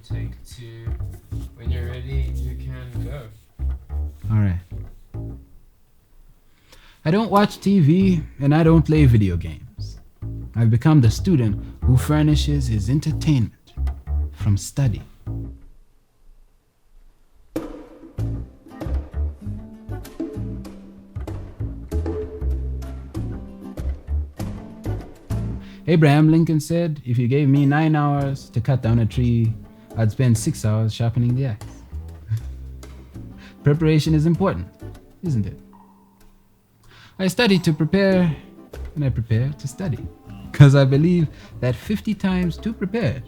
Take two. When you're ready, you can go. All right. I don't watch TV and I don't play video games. I've become the student who furnishes his entertainment from study. Abraham Lincoln said, if you gave me 9 hours to cut down a tree, I'd spend 6 hours sharpening the axe. Preparation is important, isn't it? I study to prepare, and I prepare to study. Because I believe that 50 times too prepared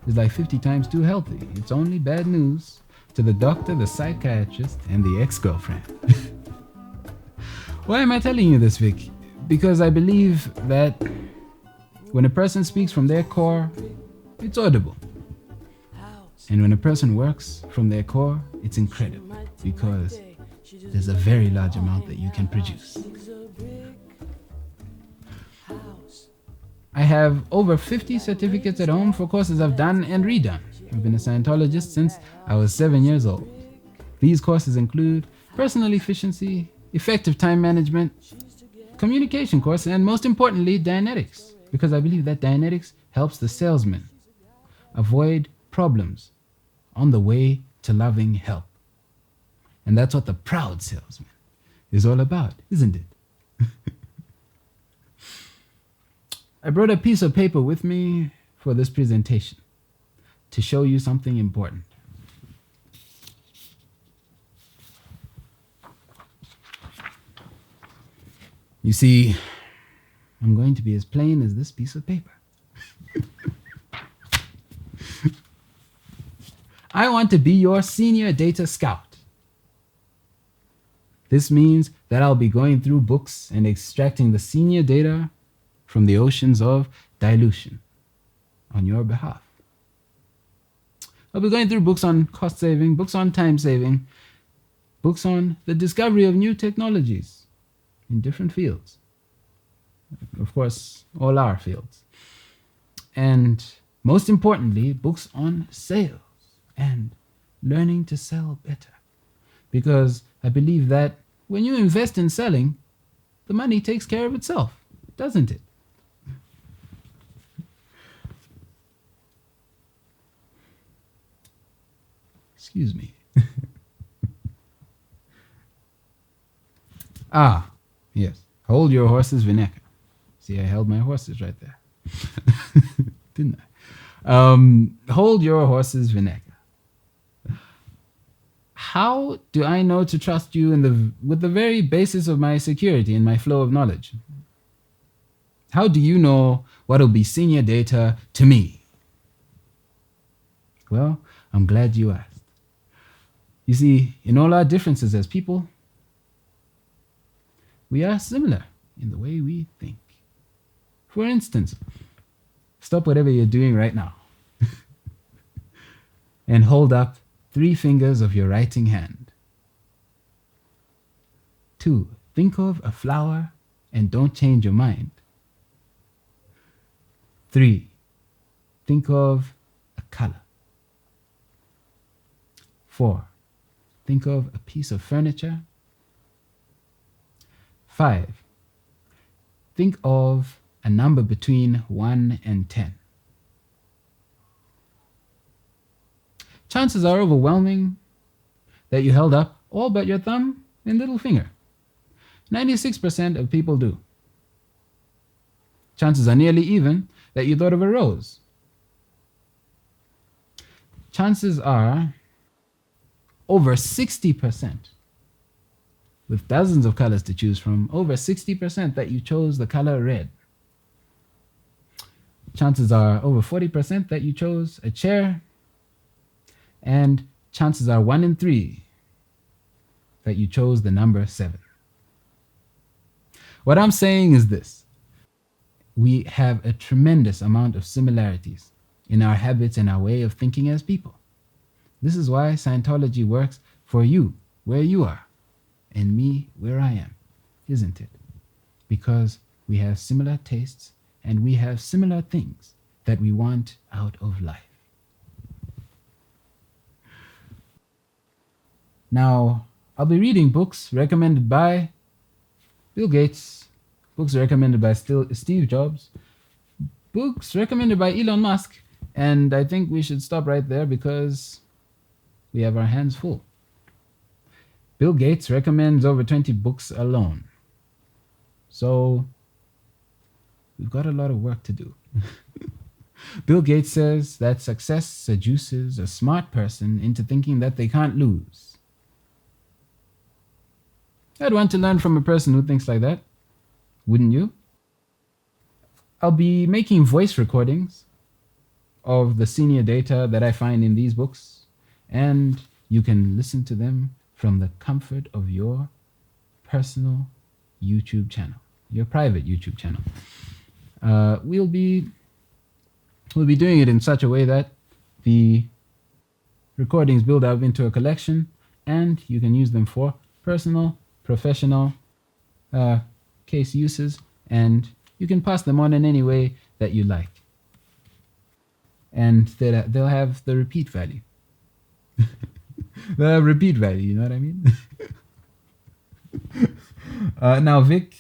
is like 50 times too healthy. It's only bad news to the doctor, the psychiatrist, and the ex-girlfriend. Why am I telling you this, Vic? Because I believe that when a person speaks from their core, it's audible. And when a person works from their core, it's incredible because there's a very large amount that you can produce. I have over 50 certificates at home for courses I've done and redone. I've been a Scientologist since I was 7 years old. These courses include personal efficiency, effective time management, communication course, and most importantly, Dianetics. Because I believe that Dianetics helps the salesman avoid problems on the way to loving help. And that's what the proud salesman is all about, isn't it? I brought a piece of paper with me for this presentation to show you something important. You see, I'm going to be as plain as this piece of paper. I want to be your senior data scout. This means that I'll be going through books and extracting the senior data from the oceans of dilution on your behalf. I'll be going through books on cost saving, books on time saving, books on the discovery of new technologies in different fields. Of course, all our fields. And most importantly, books on sales and learning to sell better. Because I believe that when you invest in selling, the money takes care of itself, doesn't it? Excuse me. Yes. Hold your horses, Vineka. See, I held my horses right there. Didn't I? Hold your horses, Vineka. How do I know to trust you with the very basis of my security and my flow of knowledge? How do you know what will be senior data to me? Well, I'm glad you asked. You see, in all our differences as people, we are similar in the way we think. For instance, stop whatever you're doing right now and hold up 3 fingers of your writing hand. 2, think of a flower and don't change your mind. 3, think of a color. 4, think of a piece of furniture. 5, think of a number between 1 and 10. Chances are overwhelming that you held up all but your thumb and little finger. 96% of people do. Chances are nearly even that you thought of a rose. Chances are over 60%, with dozens of colors to choose from, over 60% that you chose the color red. Chances are over 40% that you chose a chair, and chances are 1 in 3 that you chose the number 7. What I'm saying is this: we have a tremendous amount of similarities in our habits and our way of thinking as people. This is why Scientology works for you where you are and me where I am, isn't it? Because we have similar tastes and we have similar things that we want out of life. Now, I'll be reading books recommended by Bill Gates, books recommended by Steve Jobs, books recommended by Elon Musk, and I think we should stop right there because we have our hands full. Bill Gates recommends over 20 books alone. So we've got a lot of work to do. Bill Gates says that success seduces a smart person into thinking that they can't lose. I'd want to learn from a person who thinks like that. Wouldn't you? I'll be making voice recordings of the senior data that I find in these books, and you can listen to them from the comfort of your personal YouTube channel, your private YouTube channel. We'll be doing it in such a way that the recordings build up into a collection, and you can use them for personal, professional case uses, and you can pass them on in any way that you like. And they'll have the repeat value. They'll have repeat value, you know what I mean? Now, Vic,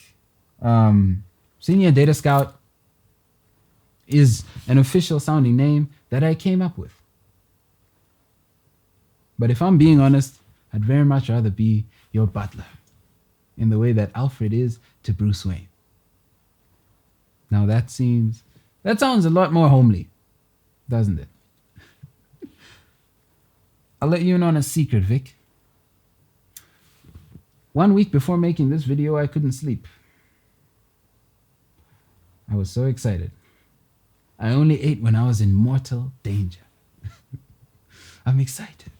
Senior Data Scout is an official sounding name that I came up with. But if I'm being honest, I'd very much rather be your butler, in the way that Alfred is to Bruce Wayne. Now that sounds a lot more homely, doesn't it? I'll let you in on a secret, Vic. 1 week before making this video, I couldn't sleep. I was so excited. I only ate when I was in mortal danger. I'm excited.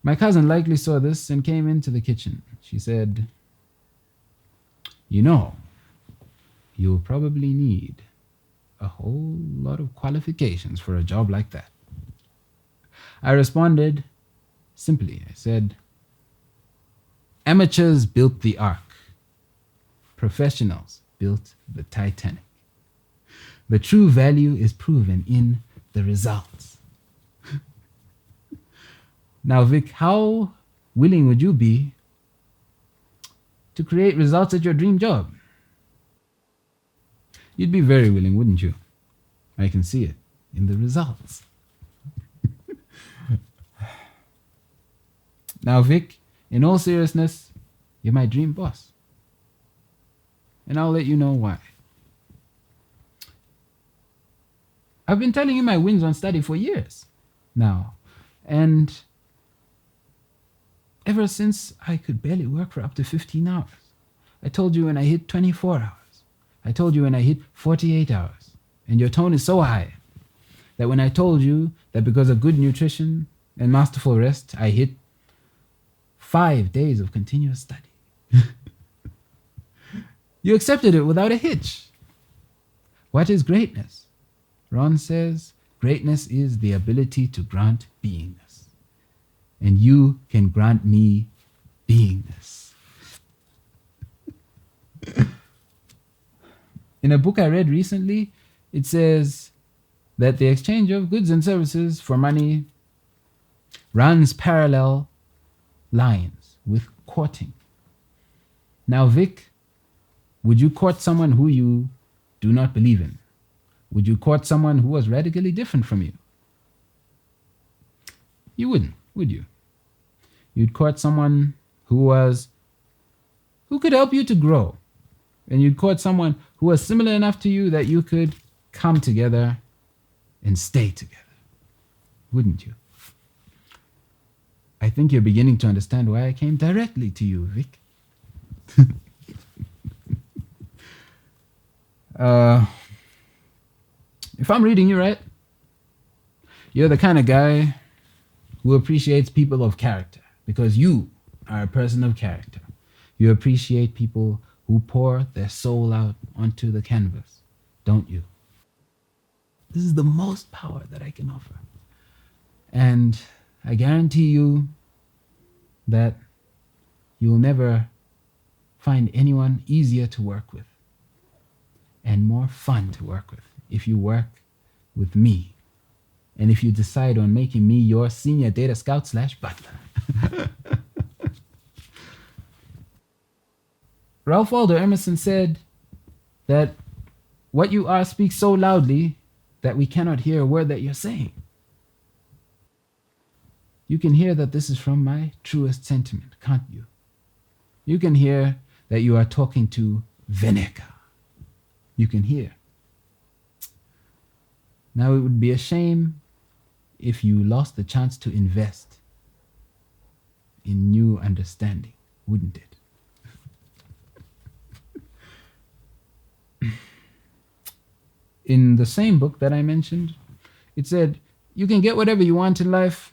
My cousin likely saw this and came into the kitchen. She said, "You know, you'll probably need a whole lot of qualifications for a job like that." I responded simply. I said, "Amateurs built the Ark. Professionals built the Titanic. The true value is proven in the results." Now, Vic, how willing would you be to create results at your dream job? You'd be very willing, wouldn't you? I can see it in the results. Now, Vic, in all seriousness, you're my dream boss. And I'll let you know why. I've been telling you my wins on study for years now. And ever since I could barely work for up to 15 hours. I told you when I hit 24 hours. I told you when I hit 48 hours. And your tone is so high that when I told you that because of good nutrition and masterful rest, I hit 5 days of continuous study. You accepted it without a hitch. What is greatness? Ron says, greatness is the ability to grant beingness. And you can grant me beingness. In a book I read recently, it says that the exchange of goods and services for money runs parallel lines with courting. Now, Vic, would you court someone who you do not believe in? Would you court someone who was radically different from you? You wouldn't, would you? You'd court someone who could help you to grow. And you'd court someone who was similar enough to you that you could come together and stay together. Wouldn't you? I think you're beginning to understand why I came directly to you, Vic. If I'm reading you right, you're the kind of guy who appreciates people of character because you are a person of character. You appreciate people who pour their soul out onto the canvas, don't you? This is the most power that I can offer. And I guarantee you that you will never find anyone easier to work with and more fun to work with if you work with me and if you decide on making me your senior data scout / butler. Ralph Waldo Emerson said that what you are speaks so loudly that we cannot hear a word that you're saying. You can hear that this is from my truest sentiment, can't you? You can hear that you are talking to Vinegar. You can hear. Now it would be a shame if you lost the chance to invest in new understanding, wouldn't it? In the same book that I mentioned, it said, you can get whatever you want in life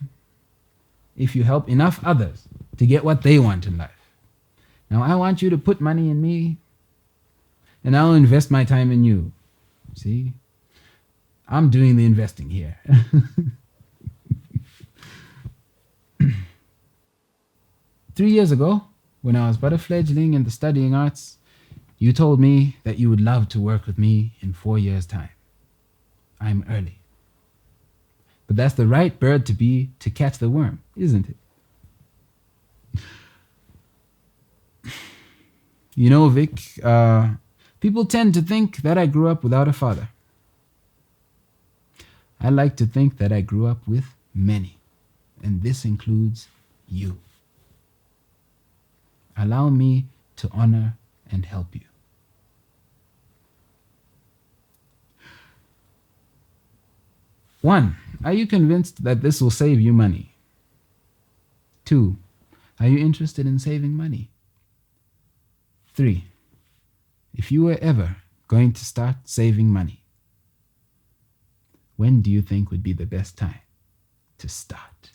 if you help enough others to get what they want in life. Now, I want you to put money in me, and I'll invest my time in you. See? I'm doing the investing here. 3 years ago, when I was but a fledgling in the studying arts, you told me that you would love to work with me in 4 years' time. I'm early. But that's the right bird to be to catch the worm, isn't it? You know, Vic, people tend to think that I grew up without a father. I like to think that I grew up with many, and this includes you. Allow me to honor and help you. 1, are you convinced that this will save you money? 2, are you interested in saving money? 3, if you were ever going to start saving money, when do you think would be the best time to start?